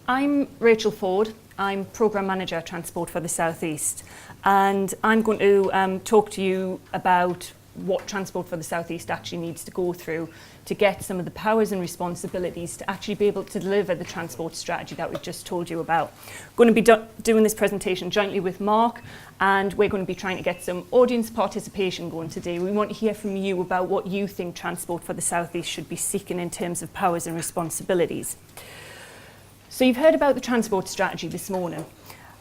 I'm Rachel Ford. I'm Programme Manager Transport for the South East, and I'm going to talk to you about what Transport for the South East actually needs to go through to get some of the powers and responsibilities to actually be able to deliver the transport strategy that we've just told you about. Going to be doing this presentation jointly with Mark, and we're going to be trying to get some audience participation going today. We want to hear from you about what you think Transport for the South East should be seeking in terms of powers and responsibilities. So you've heard about the transport strategy this morning.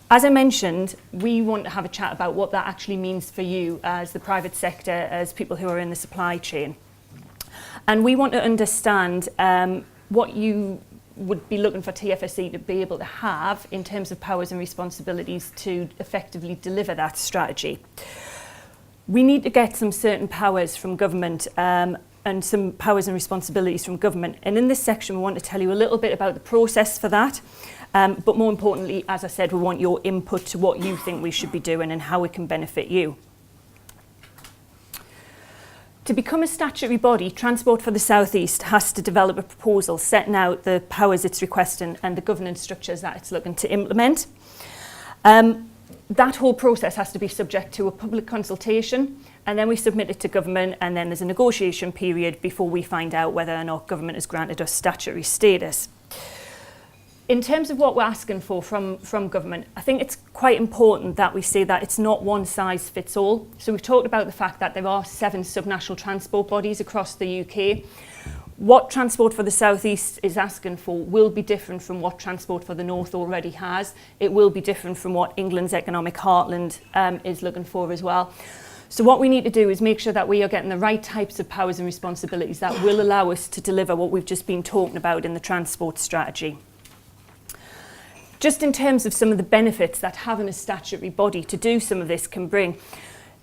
As I mentioned, we want to have a chat about what that actually means for you as the private sector, as people who are in the supply chain. And we want to understand what you would be looking for TFSE to be able to have in terms of powers and responsibilities to effectively deliver that strategy. We need to get some certain powers from government and some powers and responsibilities from government. And in this section, we want to tell you a little bit about the process for that. But more importantly, as I said, we want your input to what you think we should be doing and how it can benefit you. To become a statutory body, Transport for the South East has to develop a proposal setting out the powers it's requesting and the governance structures that it's looking to implement. That whole process has to be subject to a public consultation, and then we submit it to government, and then there's a negotiation period before we find out whether or not government has granted us statutory status. In terms of what we're asking for from government, I think it's quite important that we say that it's not one size fits all. So we've talked about the fact that there are 7 subnational transport bodies across the UK. What Transport for the South East is asking for will be different from what Transport for the North already has. It will be different from what England's economic heartland is looking for as well. So what we need to do is make sure that we are getting the right types of powers and responsibilities that will allow us to deliver what we've just been talking about in the transport strategy. Just in terms of some of the benefits that having a statutory body to do some of this can bring,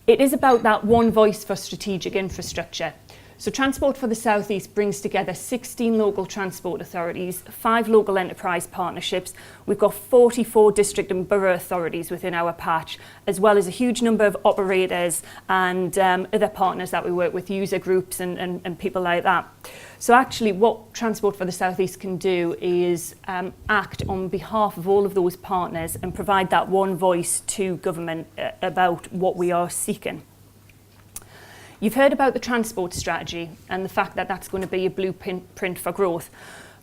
it is about that one voice for strategic infrastructure. So Transport for the South East brings together 16 local transport authorities, 5 local enterprise partnerships. We've got 44 district and borough authorities within our patch, as well as a huge number of operators and other partners that we work with, user groups and people like that. So actually what Transport for the South East can do is act on behalf of all of those partners and provide that one voice to government about what we are seeking. You've heard about the transport strategy and the fact that that's going to be a blueprint for growth.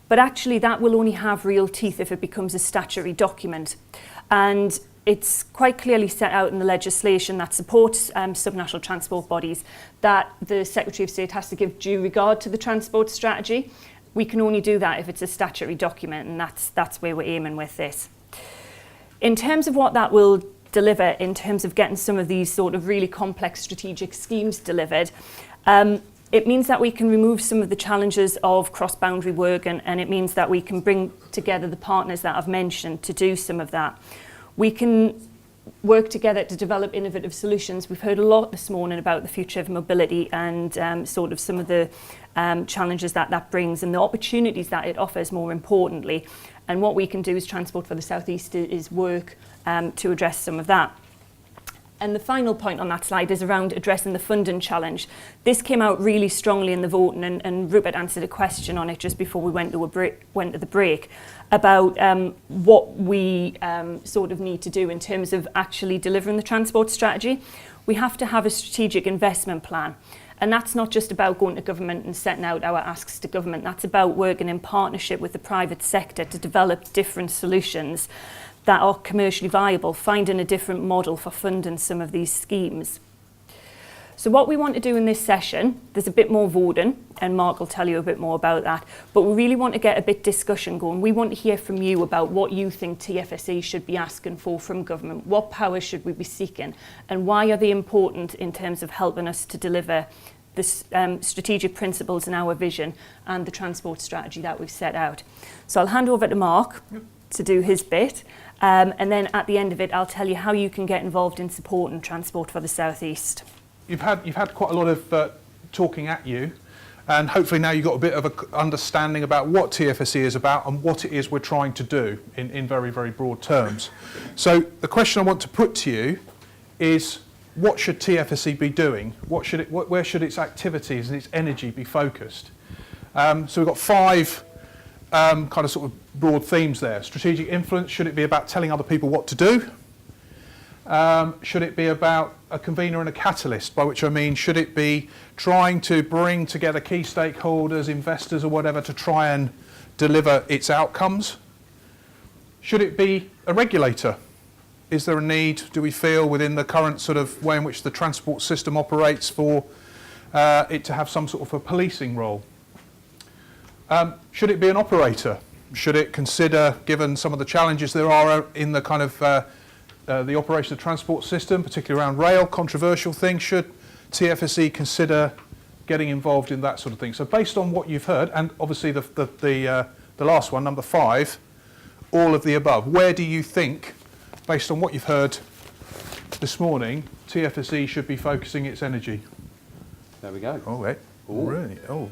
But actually that will only have real teeth if it becomes a statutory document. And it's quite clearly set out in the legislation that supports subnational transport bodies that the Secretary of State has to give due regard to the transport strategy. We can only do that if it's a statutory document, and that's where we're aiming with this. In terms of what that will deliver in terms of getting some of these sort of really complex strategic schemes delivered, it means that we can remove some of the challenges of cross-boundary work, and it means that we can bring together the partners that I've mentioned to do some of that. We can work together to develop innovative solutions. We've heard a lot this morning about the future of mobility and sort of some of the challenges that brings and the opportunities that it offers, more importantly. And what we can do as Transport for the South East is work to address some of that. And the final point on that slide is around addressing the funding challenge. This came out really strongly in the voting, and Rupert answered a question on it just before we went to the break about what we sort of need to do in terms of actually delivering the transport strategy. We have to have a strategic investment plan. And that's not just about going to government and setting out our asks to government. That's about working in partnership with the private sector to develop different solutions that are commercially viable, finding a different model for funding some of these schemes. So what we want to do in this session, there's a bit more voting, and Mark will tell you a bit more about that, but we really want to get a bit discussion going. We want to hear from you about what you think TFSE should be asking for from government, what powers should we be seeking, and why are they important in terms of helping us to deliver the strategic principles in our vision and the transport strategy that we've set out. So I'll hand over to Mark to do his bit, and then at the end of it I'll tell you how you can get involved in supporting Transport for the South East. You've had quite a lot of talking at you, and hopefully now you've got a bit of an understanding about what TFSE is about and what it is we're trying to do in very, very broad terms. So the question I want to put to you is, what should TFSE be doing? Where should its activities and its energy be focused? So we've got 5 kind of sort of broad themes there. Strategic influence, should it be about telling other people what to do? Should it be about a convener and a catalyst, by which I mean should it be trying to bring together key stakeholders, investors or whatever to try and deliver its outcomes? Should it be a regulator? Is there a need, do we feel, within the current sort of way in which the transport system operates for it to have some sort of a policing role? Should it be an operator? Should it consider, given some of the challenges there are in the kind of the operation of the transport system, particularly around rail, controversial things, should TFSE consider getting involved in that sort of thing? So based on what you've heard, and obviously the last one, number 5, all of the above, where do you think, based on what you've heard this morning, TFSE should be focusing its energy? There we go. Oh, wait. Oh, really? Oh.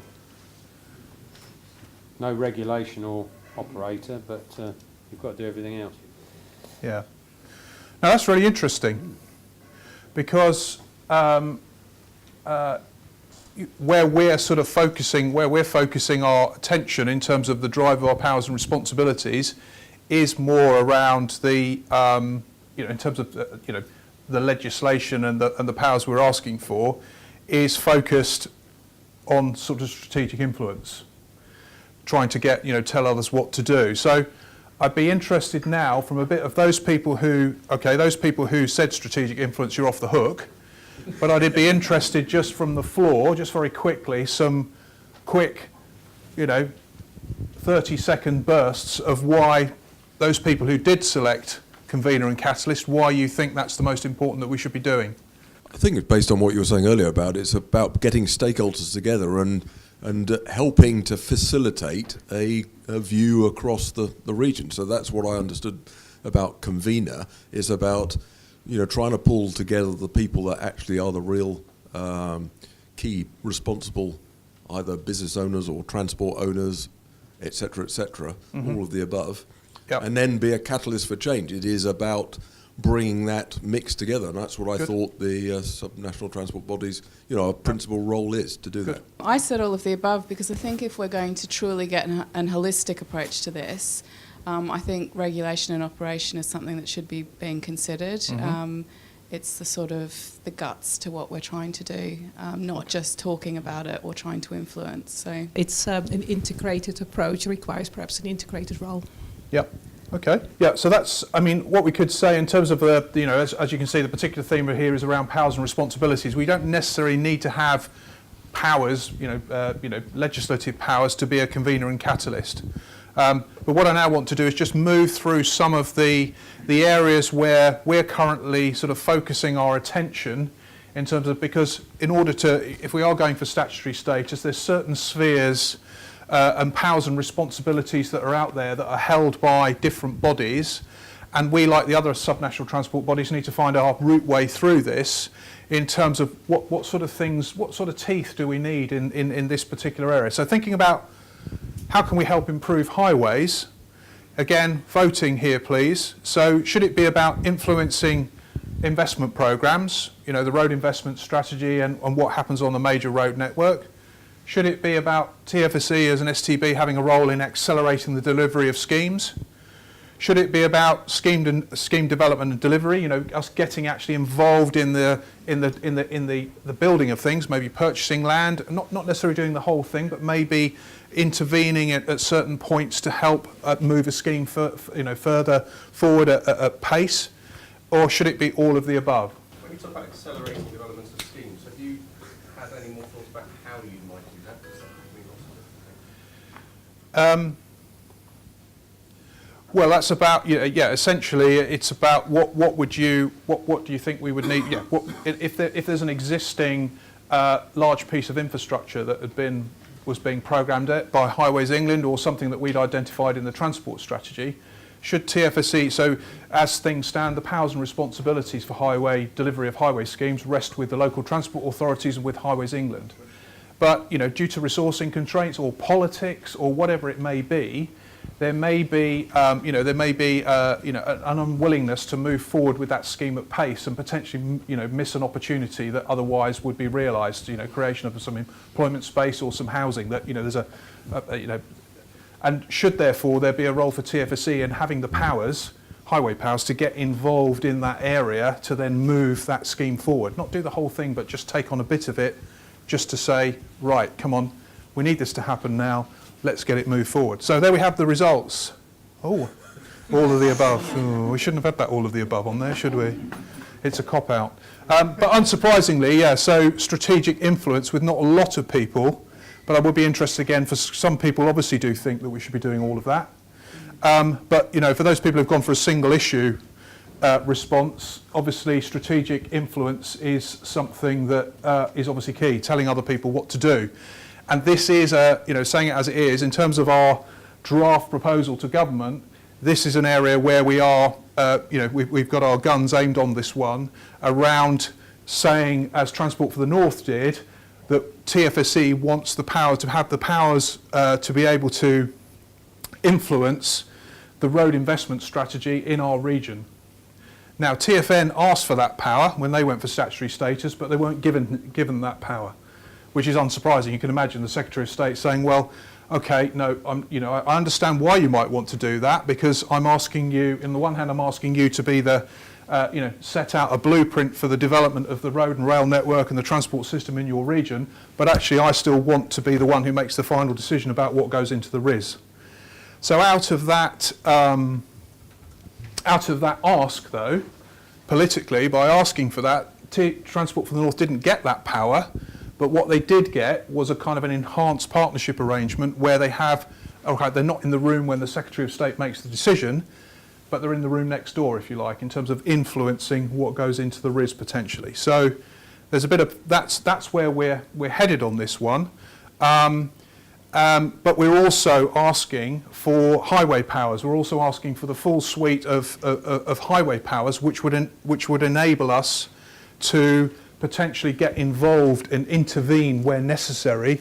No regulation or operator, but you've got to do everything else. Yeah. Now that's really interesting, because where we're focusing our attention in terms of the drive of our powers and responsibilities is more around the in terms of the legislation and the powers we're asking for is focused on sort of strategic influence, trying to get tell others what to do. So I'd be interested now from a bit of those people who said strategic influence, you're off the hook, but I'd be interested just from the floor, just very quickly, some quick 30-second bursts of why those people who did select convener and catalyst, why you think that's the most important that we should be doing. I think it's based on what you were saying earlier it's about getting stakeholders together and helping to facilitate a view across the region. So that's what I understood about convener, is about trying to pull together the people that actually are the real key responsible, either business owners or transport owners, etc., all of the above, Yep. and then be a catalyst for change. It is about bringing that mix together, and that's what I thought the subnational transport bodies, a principal role is to do that. I said all of the above because I think if we're going to truly get an holistic approach to this, I think regulation and operation is something that should be being considered. Mm-hmm. It's the sort of the guts to what we're trying to do, not just talking about it or trying to influence. So it's an integrated approach, requires perhaps an integrated role. Yep. Okay. Yeah. So that's, what we could say in terms of the, as you can see, the particular theme here is around powers and responsibilities. We don't necessarily need to have powers, legislative powers to be a convener and catalyst. But what I now want to do is just move through some of the areas where we're currently sort of focusing our attention in terms of, because in order to, if we are going for statutory status, there's certain spheres and powers and responsibilities that are out there that are held by different bodies, and we, like the other subnational transport bodies, need to find our route way through this in terms of what sort of things, what sort of teeth do we need in this particular area. So thinking about how can we help improve highways, again, voting here please. So should it be about influencing investment programs, the road investment strategy and what happens on the major road network? Should it be about TFSE as an STB having a role in accelerating the delivery of schemes? Should it be about scheme development and delivery? Us getting actually involved in the building of things, maybe purchasing land, not necessarily doing the whole thing, but maybe intervening at certain points to help move a scheme further forward at pace, or should it be all of the above? When you talk about accelerating developments of schemes, have you had any more thoughts about how you might do that? Because that could mean lots of different things. Well, that's about essentially, it's about what do you think we would need? Yeah, if there's an existing large piece of infrastructure that was being programmed by Highways England or something that we'd identified in the transport strategy, should TFSE, so as things stand, the powers and responsibilities for delivery of highway schemes rest with the local transport authorities and with Highways England. But due to resourcing constraints or politics or whatever it may be, there may be an unwillingness to move forward with that scheme at pace and potentially miss an opportunity that otherwise would be realised. Creation of some employment space or some housing. That there's And should therefore there be a role for TFSE in having the powers, highway powers, to get involved in that area to then move that scheme forward. Not do the whole thing, but just take on a bit of it, just to say, right, come on, we need this to happen now, let's get it moved forward. So there we have the results. Oh, all of the above. Oh, we shouldn't have had that all of the above on there, should we? It's a cop-out. But unsurprisingly, yeah, so strategic influence with not a lot of people, but I would be interested again, for some people obviously do think that we should be doing all of that. But, you know, for those people who've gone for a single issue response, obviously strategic influence is something that is obviously key, telling other people what to do. And this is, you know, saying it as it is, in terms of our draft proposal to government, this is an area where we are, you know, we've got our guns aimed on this one, around saying, as Transport for the North did, that TFSE wants the power to have the powers to be able to influence the road investment strategy in our region. Now, TfN asked for that power when they went for statutory status, but they weren't given that power, which is unsurprising. You can imagine the Secretary of State saying, well, okay, no, you know, I understand why you might want to do that, because I'm asking you, on the one hand, I'm asking you to be the, you know, set out a blueprint for the development of the road and rail network and the transport system in your region, but actually I still want to be the one who makes the final decision about what goes into the RIS. So out of that ask, though, politically, by asking for that, Transport for the North didn't get that power, but what they did get was a kind of an enhanced partnership arrangement where they have, okay, they're not in the room when the Secretary of State makes the decision, but they're in the room next door, if you like, in terms of influencing what goes into the RIS potentially. So there's a bit of, that's where we're headed on this one. But we're also asking for highway powers. We're also asking for the full suite of highway powers, which would enable us to potentially get involved and intervene where necessary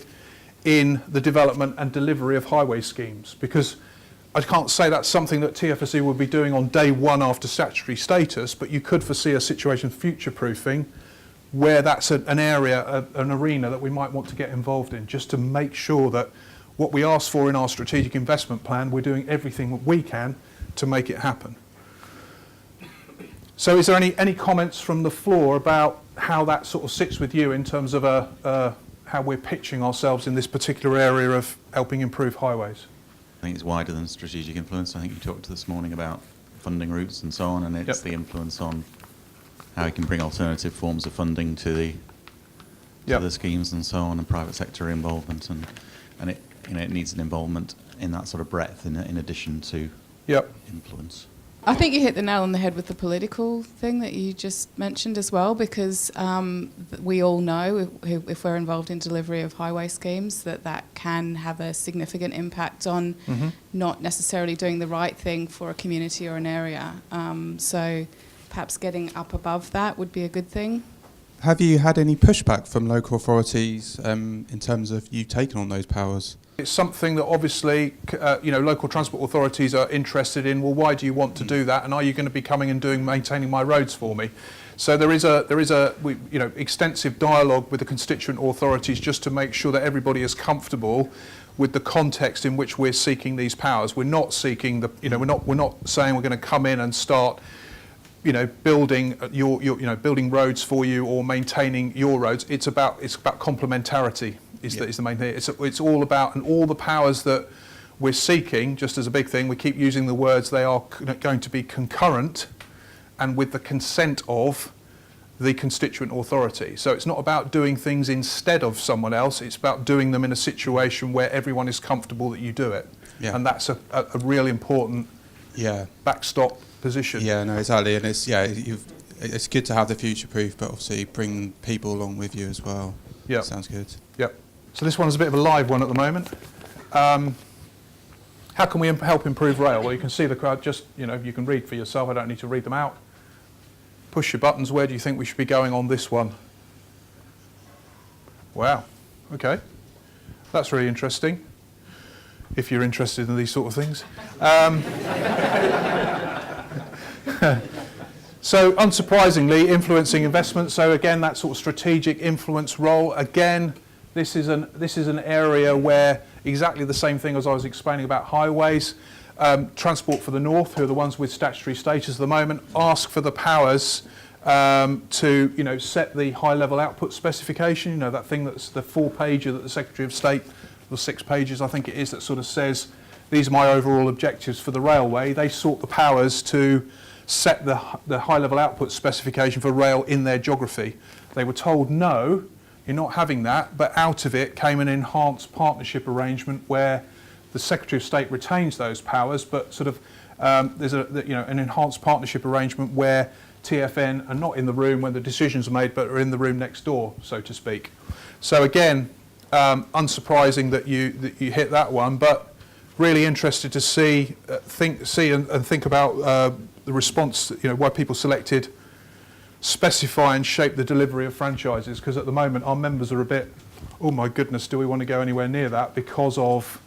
in the development and delivery of highway schemes. Because I can't say that's something that TFSE will be doing on day one after statutory status, but you could foresee a situation future-proofing where that's an area, an arena that we might want to get involved in, just to make sure that what we ask for in our strategic investment plan, we're doing everything we can to make it happen. So is there any comments from the floor about how that sort of sits with you in terms of how we're pitching ourselves in this particular area of helping improve highways? I think it's wider than strategic influence. I think you talked this morning about funding routes and so on, and it's the influence on how we can bring alternative forms of funding to the schemes and so on, and private sector involvement, and it, you know, it needs an involvement in that sort of breadth in addition to influence. I think you hit the nail on the head with the political thing that you just mentioned as well, because we all know if we're involved in delivery of highway schemes that can have a significant impact on not necessarily doing the right thing for a community or an area. So perhaps getting up above that would be a good thing. Have you had any pushback from local authorities in terms of you taking on those powers? It's something that obviously, you know, local transport authorities are interested in. Well, why do you want to do that? And are you going to be coming and maintaining my roads for me? So there is you know, extensive dialogue with the constituent authorities just to make sure that everybody is comfortable with the context in which we're seeking these powers. We're not seeking the, you know, we're not saying we're going to come in and start, you know, building building roads for you or maintaining your roads. It's about complementarity. Is the main thing. It's all about, and all the powers that we're seeking, just as a big thing, we keep using the words, they are going to be concurrent and with the consent of the constituent authority. So it's not about doing things instead of someone else, it's about doing them in a situation where everyone is comfortable that you do it. Yeah. And that's a real important backstop position. Yeah, no, exactly. And it's good to have the future-proof, but obviously bring people along with you as well. Yeah. Sounds good. Yep. So this one's a bit of a live one at the moment. How can we help improve rail? Well, you can see the crowd, just, you know, you can read for yourself. I don't need to read them out. Push your buttons. Where do you think we should be going on this one? Wow. Okay. That's really interesting, if you're interested in these sort of things. So unsurprisingly, influencing investment. So again, that sort of strategic influence role. Again, this is an area where exactly the same thing as I was explaining about highways. Transport for the North, who are the ones with statutory status at the moment, ask for the powers to, set the high-level output specification. That thing that's the 4-pager that the Secretary of State, or 6 pages I think it is, that sort of says these are my overall objectives for the railway. They sought the powers to set the high-level output specification for rail in their geography. They were told, no, you're not having that, but out of it came an enhanced partnership arrangement where the Secretary of State retains those powers, but sort of there's an enhanced partnership arrangement where TfN are not in the room when the decisions are made, but are in the room next door, so to speak. So again, unsurprising that you hit that one, but really interested to see and think about the response. Why people selected specify and shape the delivery of franchises, because at the moment our members are a bit, oh my goodness, do we want to go anywhere near that, because of,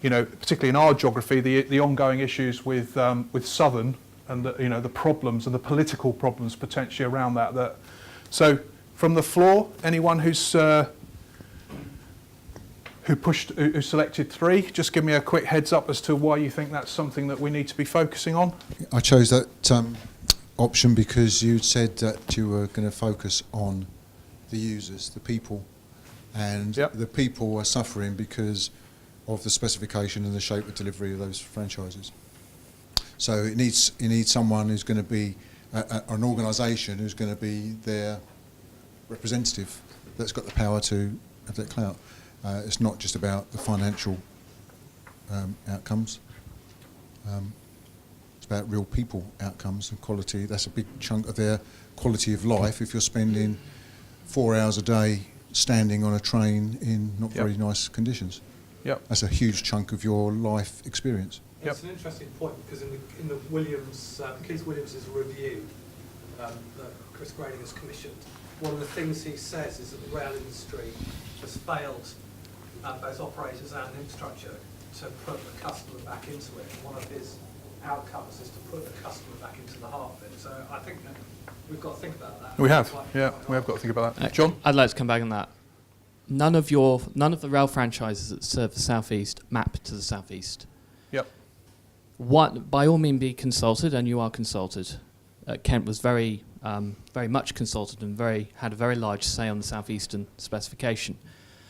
particularly in our geography, the ongoing issues with Southern and the problems and the political problems potentially around that. So from the floor, anyone who selected 3, just give me a quick heads up as to why you think that's something that we need to be focusing on. I chose that option because you said that you were going to focus on the users, the people, and the people are suffering because of the specification and the shape of delivery of those franchises. So it needs someone who's going to be an organisation who's going to be their representative, that's got the power to have that clout. It's not just about the financial outcomes. It's about real people outcomes and quality. That's a big chunk of their quality of life. If you're spending 4 hours a day standing on a train in not very nice conditions, that's a huge chunk of your life experience. It's an interesting point, because in the Williams, Keith Williams' review that Chris Grayling has commissioned, one of the things he says is that the rail industry has failed both operators and infrastructure to put the customer back into it. And one of his outcomes is to put the customer back into the heart of it. So I think that we've got to think about that. We have, we have got to think about that. John? I'd like to come back on that. None of the rail franchises that serve the southeast map to the southeast. By all means, be consulted, and you are consulted. Kent was very much consulted and had a very large say on the southeastern specification.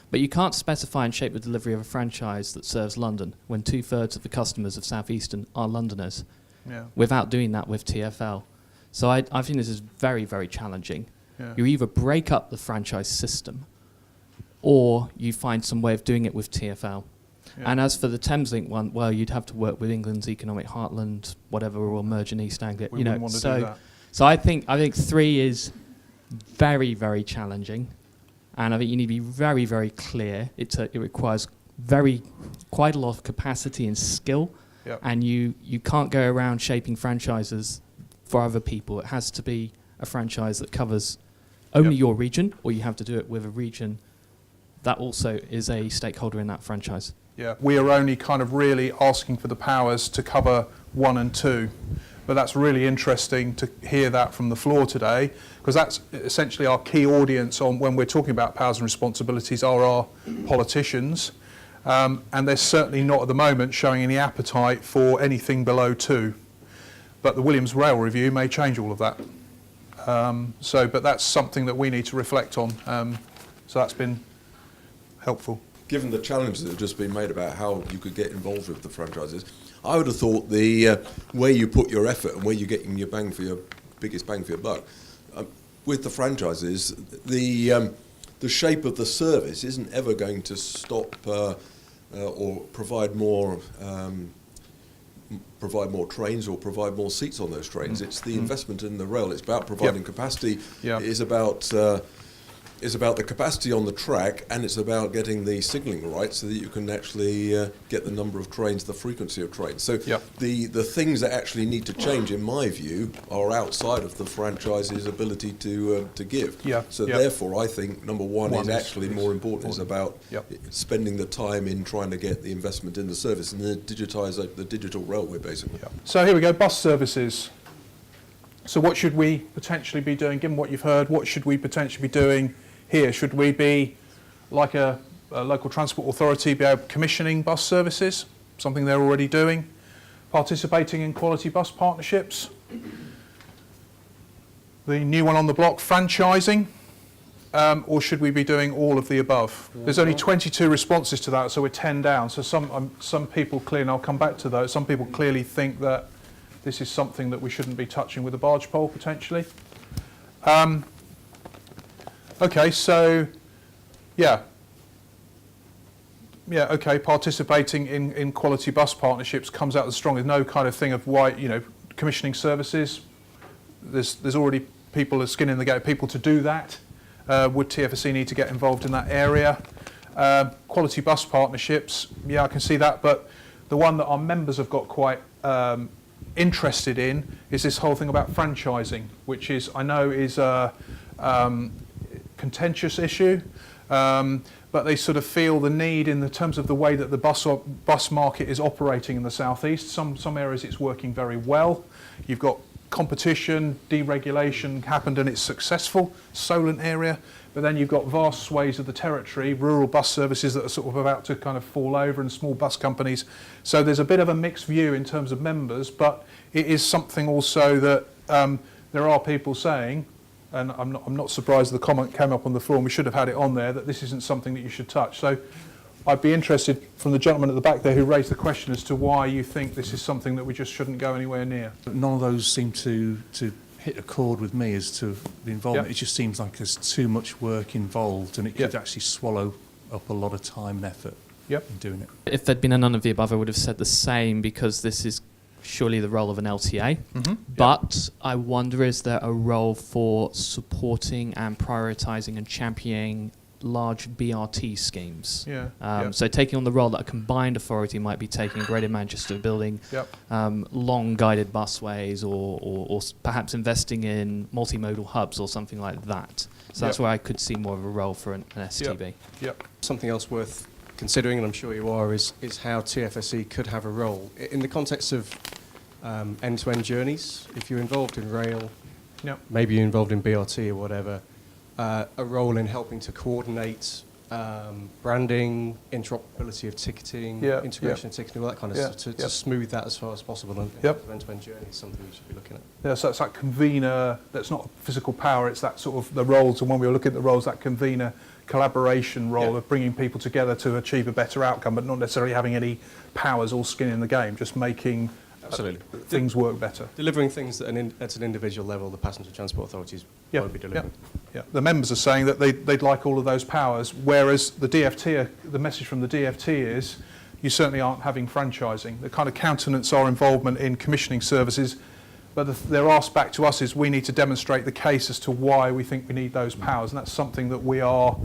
But you can't specify and shape the delivery of a franchise that serves London when 2/3 of the customers of Southeastern are Londoners, without doing that with TfL. So I think this is very, very challenging. You either break up the franchise system, or you find some way of doing it with TfL. And as for the Thameslink one, well, you'd have to work with England's economic heartland, whatever, or merge in East Anglia. We wouldn't want to do that. So I think 3 is very, very challenging, and I think you need to be very, very clear. It requires quite a lot of capacity and skill, and you can't go around shaping franchises for other people. It has to be a franchise that covers only your region, or you have to do it with a region that also is a stakeholder in that franchise. We are only kind of really asking for the powers to cover 1 and 2. But that's really interesting to hear that from the floor today, because that's essentially our key audience on when we're talking about powers and responsibilities are our politicians. And they're certainly not at the moment showing any appetite for anything below 2. But the Williams Rail Review may change all of that. But that's something that we need to reflect on. So that's been helpful. Given the challenges that have just been made about how you could get involved with the franchises, I would have thought the where you put your effort and where you're getting your biggest bang for your buck, with the franchises, the shape of the service isn't ever going to stop or provide more trains or provide more seats on those trains. It's the investment in the rail. It's about providing capacity. It is about the capacity on the track, and it's about getting the signalling right so that you can actually get the number of trains, the frequency of trains. So the things that actually need to change, in my view, are outside of the franchise's ability to give. So therefore, I think number one is actually more important. It's about spending the time in trying to get the investment in the service and digitise the digital railway, basically. So here we go, bus services. So what should we potentially be doing, given what you've heard? What should we potentially be doing here? Should we be like a local transport authority be able commissioning bus services, something they're already doing, participating in quality bus partnerships. The new one on the block, franchising, or should we be doing all of the above? There's only 22 responses to that, so we're 10 down. So some people clearly, and I'll come back to those, some people clearly think that this is something that we shouldn't be touching with a barge pole, potentially. Okay, so, yeah, okay, participating in quality bus partnerships comes out as strong. There's no kind of thing of why, commissioning services. There's already people with skin in the game, people to do that. Would TFSC need to get involved in that area? Quality bus partnerships, yeah, I can see that, but the one that our members have got quite interested in is this whole thing about franchising, which I know is a contentious issue, but they sort of feel the need in the terms of the way that the bus market is operating in the southeast. Some areas it's working very well. You've got competition, deregulation happened and it's successful, Solent area, but then you've got vast swathes of the territory, rural bus services that are sort of about to kind of fall over and small bus companies. So there's a bit of a mixed view in terms of members, but it is something also that there are people saying, and I'm not surprised the comment came up on the floor and we should have had it on there, that this isn't something that you should touch. So I'd be interested from the gentleman at the back there who raised the question as to why you think this is something that we just shouldn't go anywhere near. None of those seem to hit a chord with me as to the involvement. Yep. It just seems like there's too much work involved and it could actually swallow up a lot of time and effort in doing it. If there'd been a none of the above, I would have said the same, because this is surely the role of an LTA. Mm-hmm. But I wonder, is there a role for supporting and prioritising and championing large BRT schemes? So taking on the role that a combined authority might be taking in Greater Manchester, building long guided busways, or perhaps investing in multimodal hubs or something like that. So that's where I could see more of a role for an STB. Something else worth considering, and I'm sure you are, is how TFSE could have a role in the context of end-to-end journeys. If you're involved in rail, maybe you're involved in BRT or whatever, a role in helping to coordinate branding, interoperability of ticketing, integration of ticketing, all that kind of stuff, to smooth that as far as possible. And end-to-end journey is something we should be looking at. Yeah, so it's that convener, that's not physical power, it's that sort of the roles, and when we were looking at the roles, that convener collaboration role of bringing people together to achieve a better outcome, but not necessarily having any powers or skin in the game, just making things work better. Delivering things at an individual level, the passenger transport authorities won't be delivering. The members are saying that they'd like all of those powers, whereas the DFT, the message from the DFT is, you certainly aren't having franchising. The kind of countenance our involvement in commissioning services, but their ask back to us is we need to demonstrate the case as to why we think we need those powers, and that's something that we are,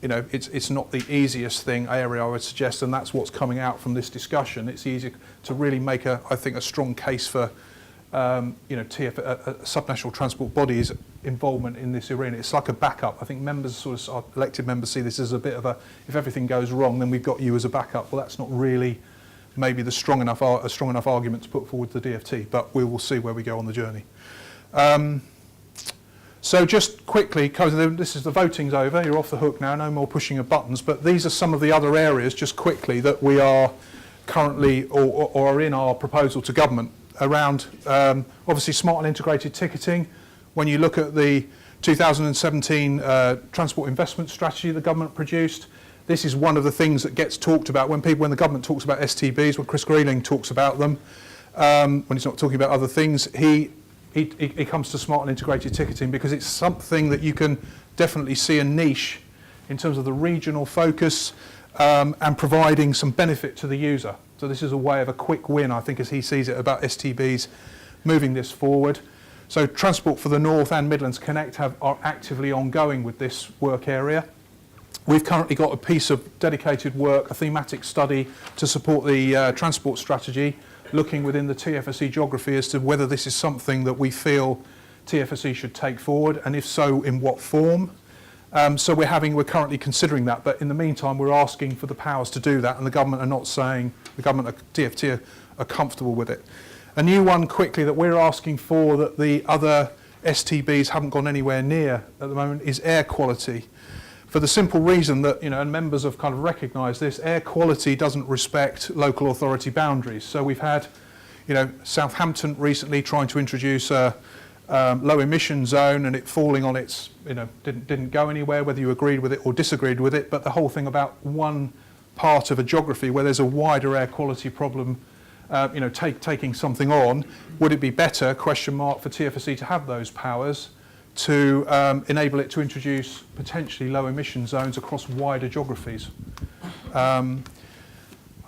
it's not the easiest area I would suggest, and that's what's coming out from this discussion. It's easy to really make I think a strong case for a subnational transport body's involvement in this arena. It's like a backup. I think members, our elected members, see this as a bit of if everything goes wrong, then we've got you as a backup. Well, that's not really maybe a strong enough argument to put forward to the DFT, but we will see where we go on the journey. So just quickly, this is the voting's over, you're off the hook now, no more pushing of buttons, but these are some of the other areas, just quickly, that we are currently or are in our proposal to government around, obviously, smart and integrated ticketing. When you look at the 2017 Transport Investment Strategy the government produced, this is one of the things that gets talked about when the government talks about STBs, when Chris Greening talks about them, when he's not talking about other things, he comes to smart and integrated ticketing because it's something that you can definitely see a niche in terms of the regional focus and providing some benefit to the user. So this is a way of a quick win, I think, as he sees it, about STBs moving this forward. So Transport for the North and Midlands Connect are actively ongoing with this work area. We've currently got a piece of dedicated work, a thematic study to support the transport strategy, looking within the TFSE geography as to whether this is something that we feel TFSE should take forward, and if so, in what form. So we're currently considering that, but in the meantime, we're asking for the powers to do that, and the government are not saying, TFT are comfortable with it. A new one quickly that we're asking for that the other STBs haven't gone anywhere near at the moment is air quality. for the simple reason that, and members have kind of recognised this, air quality doesn't respect local authority boundaries. So we've had, Southampton recently trying to introduce a low emission zone, and it falling on its, didn't go anywhere, whether you agreed with it or disagreed with it. But the whole thing about one part of a geography where there's a wider air quality problem, taking something on, would it be better, for TFSE to have those powers to enable it to introduce potentially low emission zones across wider geographies? I've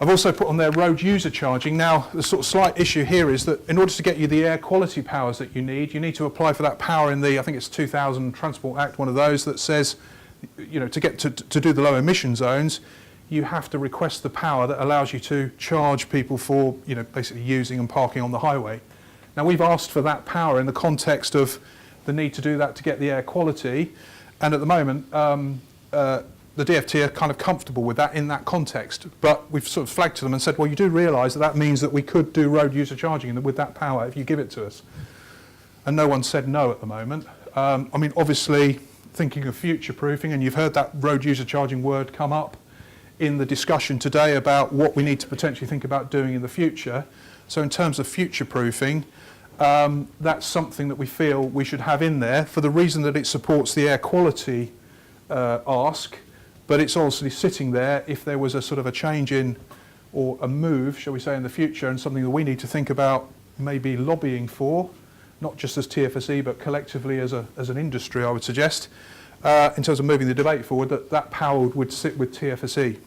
also put on there road user charging. Now, the sort of slight issue here is that in order to get you the air quality powers that you need to apply for that power in the, I think it's 2000 Transport Act, one of those that says, to get to do the low emission zones, you have to request the power that allows you to charge people for, basically using and parking on the highway. Now, we've asked for that power in the context of the need to do that to get the air quality, and at the moment, the DFT are kind of comfortable with that in that context, but we've sort of flagged to them and said, well, you do realise that means that we could do road user charging with that power if you give it to us. And no one said no at the moment. Obviously, thinking of future-proofing, and you've heard that road user charging word come up in the discussion today about what we need to potentially think about doing in the future. So in terms of future-proofing, that's something that we feel we should have in there for the reason that it supports the air quality ask, but it's obviously sitting there if there was a sort of a change in, or a move, shall we say, in the future, and something that we need to think about maybe lobbying for, not just as TFSE, but collectively as an industry, I would suggest, in terms of moving the debate forward, that power would sit with TFSE.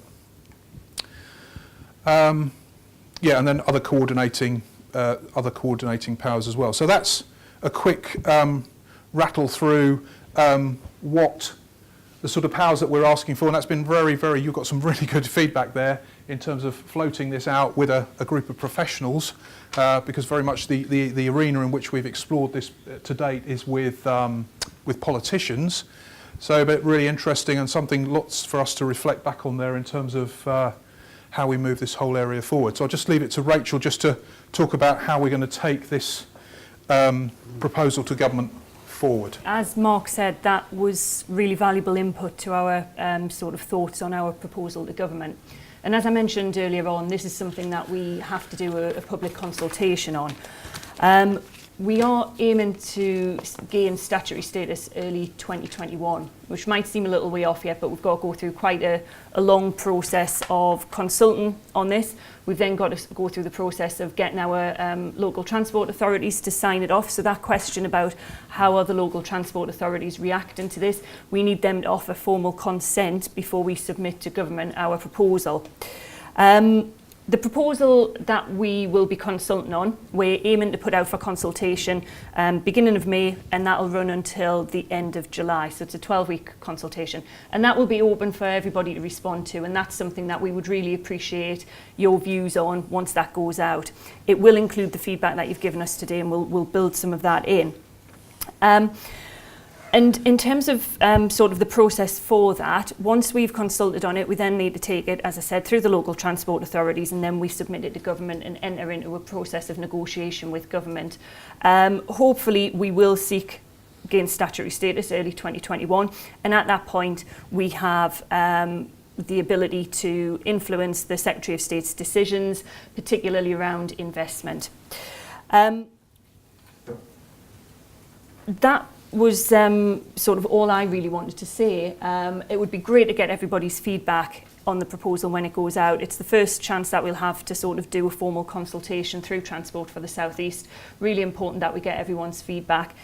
And then other coordinating powers as well. So that's a quick rattle through what the sort of powers that we're asking for, and that's been you've got some really good feedback there in terms of floating this out with a group of professionals, because very much the arena in which we've explored this to date is with politicians. So, but really interesting and something lots for us to reflect back on there in terms of how we move this whole area forward. So I'll just leave it to Rachel just to talk about how we're going to take this proposal to government forward. As Mark said, that was really valuable input to our sort of thoughts on our proposal to government. And as I mentioned earlier on, this is something that we have to do a public consultation on. We are aiming to gain statutory status early 2021, which might seem a little way off yet, but we've got to go through quite a long process of consulting on this. We've then got to go through the process of getting our local transport authorities to sign it off. So that question about how are the local transport authorities reacting to this, we need them to offer formal consent before we submit to government our proposal. The proposal that we will be consulting on, we're aiming to put out for consultation beginning of May, and that will run until the end of July. So it's a 12-week consultation, and that will be open for everybody to respond to, and that's something that we would really appreciate your views on once that goes out. It will include the feedback that you've given us today, and we'll build some of that in. And in terms of sort of the process for that, once we've consulted on it, we then need to take it, as I said, through the local transport authorities, and then we submit it to government and enter into a process of negotiation with government. Hopefully, we will gain statutory status early 2021, and at that point, we have the ability to influence the Secretary of State's decisions, particularly around investment. That was sort of all I really wanted to say. It would be great to get everybody's feedback on the proposal when it goes out. It's the first chance that we'll have to sort of do a formal consultation through Transport for the South East. Really important that we get everyone's feedback.